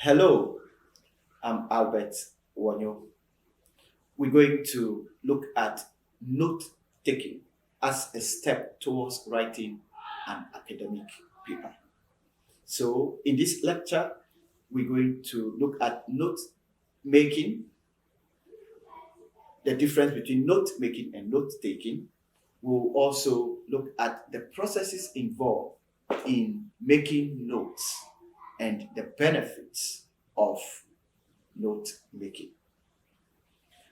Hello, I'm Albert Wanyo. We're going to look at note taking as a step towards writing an academic paper. So, in this lecture, we're going to look at note making, the difference between note making and note taking. We'll also look at the processes involved in making notes and the benefits of note making.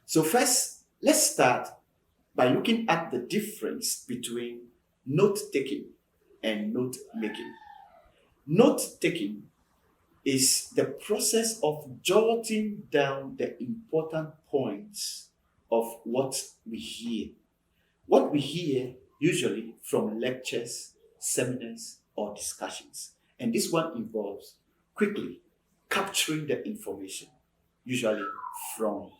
So, first, let's start by looking at the difference between note taking and note making. Note taking is the process of jotting down the important points of what we hear. What we hear usually from lectures, seminars, or discussions. And this one involves quickly capturing the information, usually from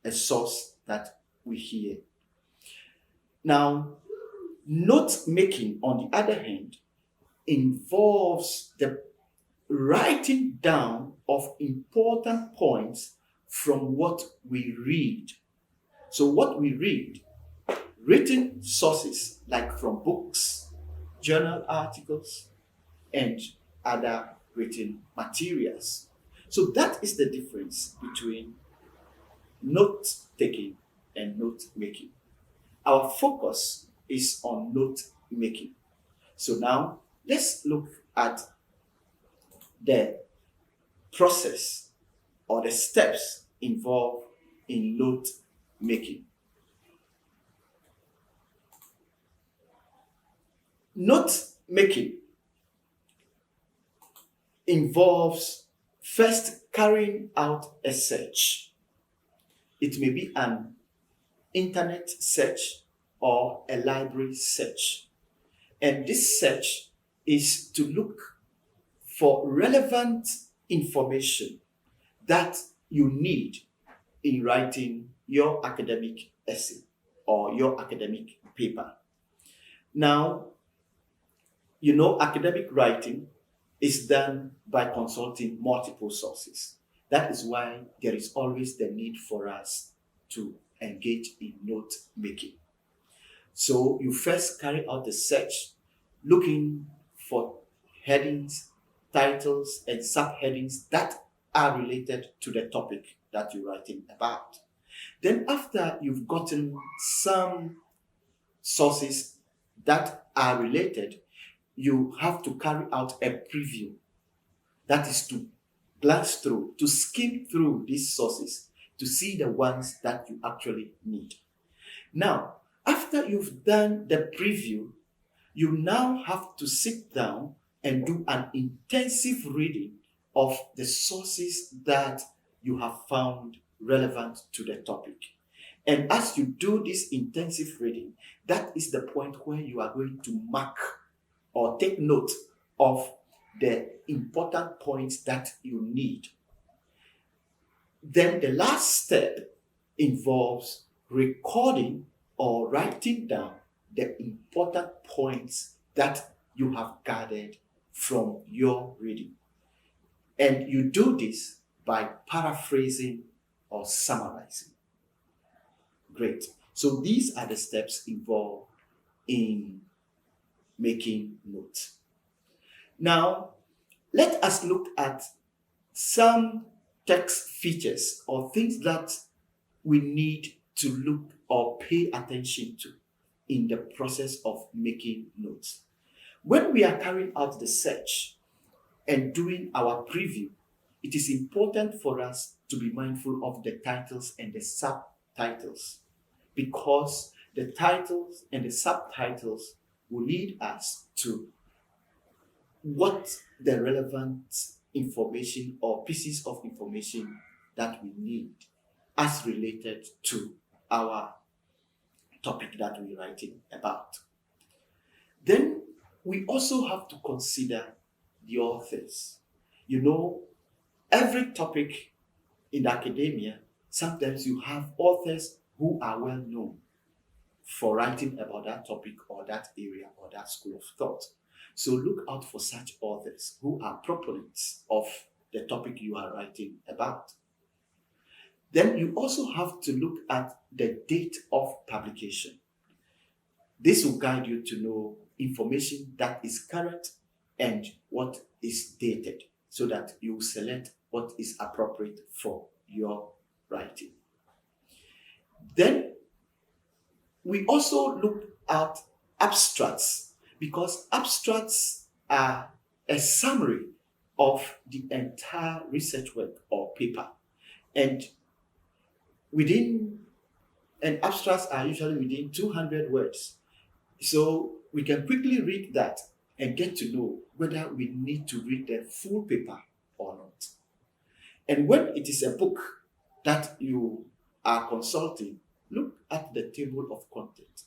a source that we hear. Now, note making, on the other hand, involves the writing down of important points from what we read. So, what we read, written sources like from books, journal articles, and other written materials. So, that is the difference between note taking and note making. Our focus is on note making. So now let's look at the process or the steps involved in note making. Note making involves first carrying out a search. It may be an internet search or a library search. And this search is to look for relevant information that you need in writing your academic essay or your academic paper. Now, academic writing is done by consulting multiple sources. That is why there is always the need for us to engage in note making. So you first carry out the search, looking for headings, titles, and subheadings that are related to the topic that you're writing about. Then, after you've gotten some sources that are related, you have to carry out a preview. That is to glance through, to skim through these sources to see the ones that you actually need. Now, after you've done the preview, you now have to sit down and do an intensive reading of the sources that you have found relevant to the topic. And as you do this intensive reading, that is the point where you are going to mark or take note of the important points that you need. Then the last step involves recording or writing down the important points that you have gathered from your reading. And you do this by paraphrasing or summarizing. Great. So these are the steps involved in making notes. Now, let us look at some text features or things that we need to look or pay attention to in the process of making notes. When we are carrying out the search and doing our preview, it is important for us to be mindful of the titles and the subtitles, because the titles and the subtitles will lead us to what the relevant information or pieces of information that we need as related to our topic that we're writing about. Then we also have to consider the authors. Every topic in academia, sometimes you have authors who are well known for writing about that topic or that area or that school of thought. So look out for such authors who are proponents of the topic you are writing about. Then you also have to look at the date of publication. This will guide you to know information that is current and what is dated, so that you select what is appropriate for your writing. Then we also look at abstracts, because abstracts are a summary of the entire research work or paper. And abstracts are usually within 200 words. So we can quickly read that and get to know whether we need to read the full paper or not. And when it is a book that you are consulting, look at the table of contents.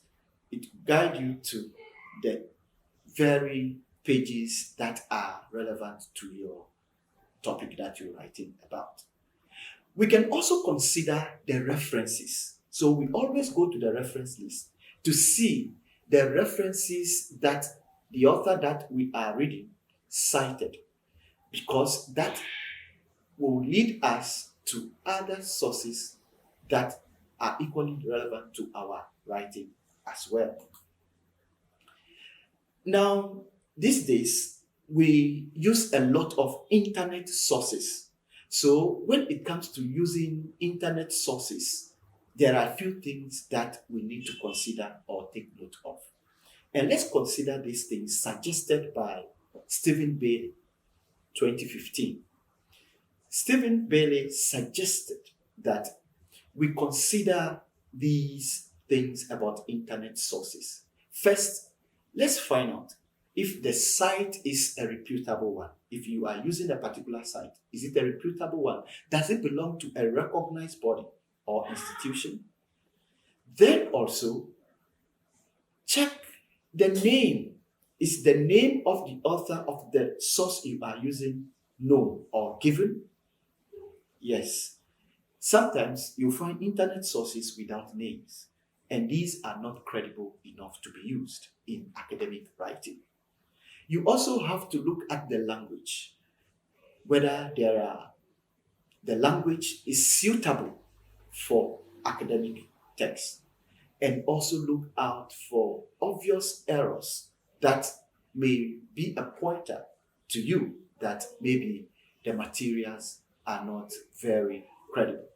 It guides you to the very pages that are relevant to your topic that you're writing about. We can also consider the references. So we always go to the reference list to see the references that the author that we are reading cited, because that will lead us to other sources that are equally relevant to our writing as well. Now, these days, we use a lot of internet sources. So when it comes to using internet sources, there are a few things that we need to consider or take note of. And let's consider these things suggested by Stephen Bailey, 2015. Stephen Bailey suggested that we consider these things about internet sources. First, let's find out if the site is a reputable one. If you are using a particular site, is it a reputable one? Does it belong to a recognized body or institution? Then also, check the name. Is the name of the author of the source you are using known or given? Yes. Sometimes you find internet sources without names, and these are not credible enough to be used in academic writing. You also have to look at the language, whether the language is suitable for academic text, and also look out for obvious errors that may be a pointer to you that maybe the materials are not very credible.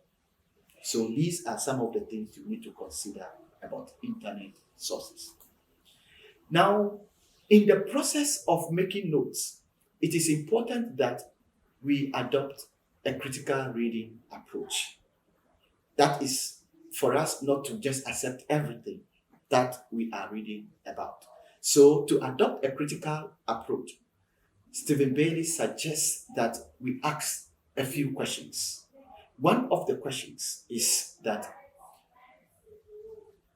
So these are some of the things you need to consider about internet sources. Now, in the process of making notes, it is important that we adopt a critical reading approach. That is for us not to just accept everything that we are reading about. So to adopt a critical approach, Stephen Bailey suggests that we ask a few questions. One of the questions is that,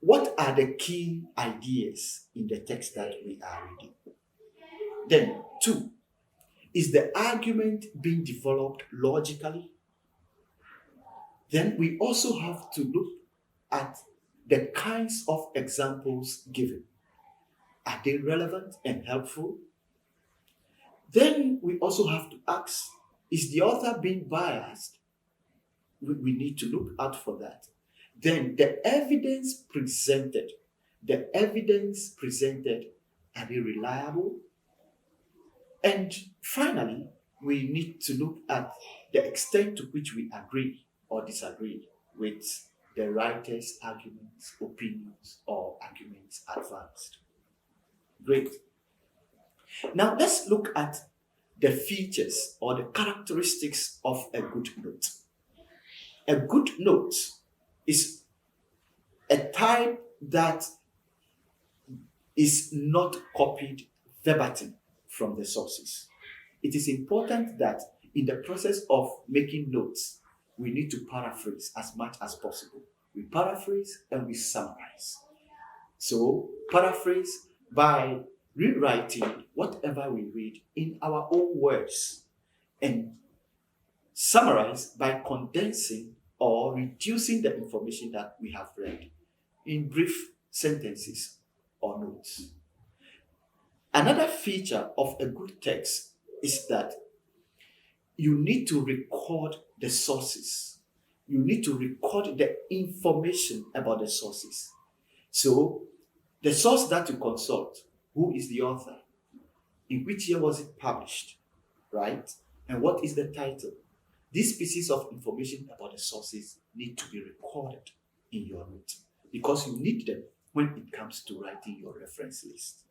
what are the key ideas in the text that we are reading? Then, 2, is the argument being developed logically? Then we also have to look at the kinds of examples given. Are they relevant and helpful? Then we also have to ask, is the author being biased? We need to look out for that. Then the evidence presented, are they reliable? And finally, we need to look at the extent to which we agree or disagree with the writer's arguments, opinions, or arguments advanced. Great. Now let's look at the features or the characteristics of a good note. A good note is a type that is not copied verbatim from the sources. It is important that in the process of making notes, we need to paraphrase as much as possible. We paraphrase and we summarize. So paraphrase by rewriting whatever we read in our own words, and summarize by condensing or reducing the information that we have read in brief sentences or notes. Another feature of a good text is that you need to record the sources. You need to record the information about the sources. So, the source that you consult, who is the author? In which year was it published? Right? And what is the title? These pieces of information about the sources need to be recorded in your note because you need them when it comes to writing your reference list.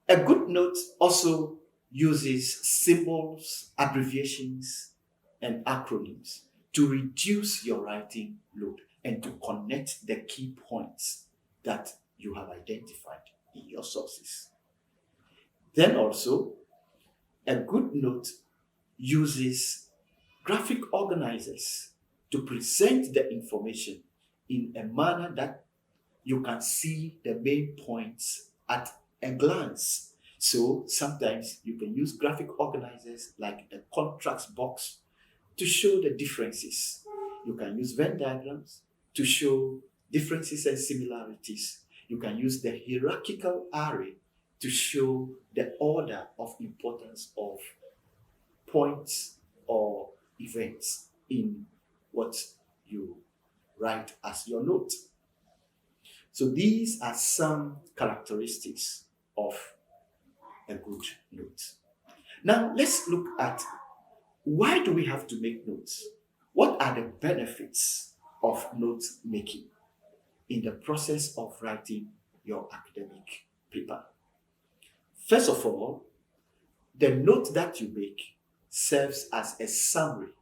A good note also uses symbols, abbreviations, and acronyms to reduce your writing load and to connect the key points that you have identified in your sources. Then also, a good note uses graphic organizers to present the information in a manner that you can see the main points at a glance. So sometimes you can use graphic organizers like a contrast box to show the differences. You can use Venn diagrams to show differences and similarities. You can use the hierarchical array to show the order of importance of points or events in what you write as your note. So these are some characteristics of a good note. Now let's look at why do we have to make notes? What are the benefits of note making in the process of writing your academic paper? First of all, the note that you make serves as a summary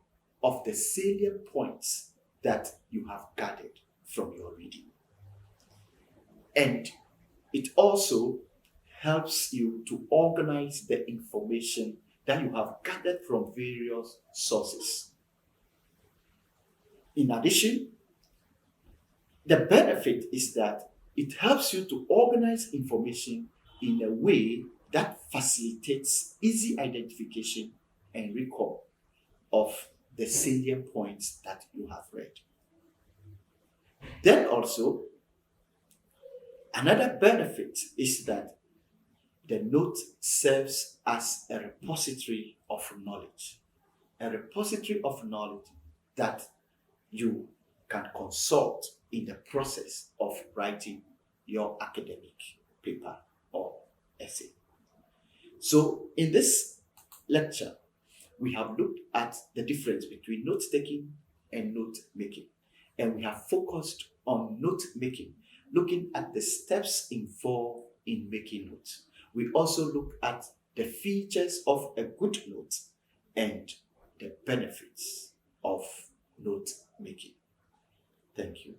of the salient points that you have gathered from your reading. And it also helps you to organize the information that you have gathered from various sources. In addition, the benefit is that it helps you to organize information in a way that facilitates easy identification and recall of the salient points that you have read. Then also, another benefit is that the note serves as a repository of knowledge that you can consult in the process of writing your academic paper or essay. So in this lecture, we have looked at the difference between note-taking and note-making. And we have focused on note-making, looking at the steps involved in making notes. We also looked at the features of a good note and the benefits of note-making. Thank you.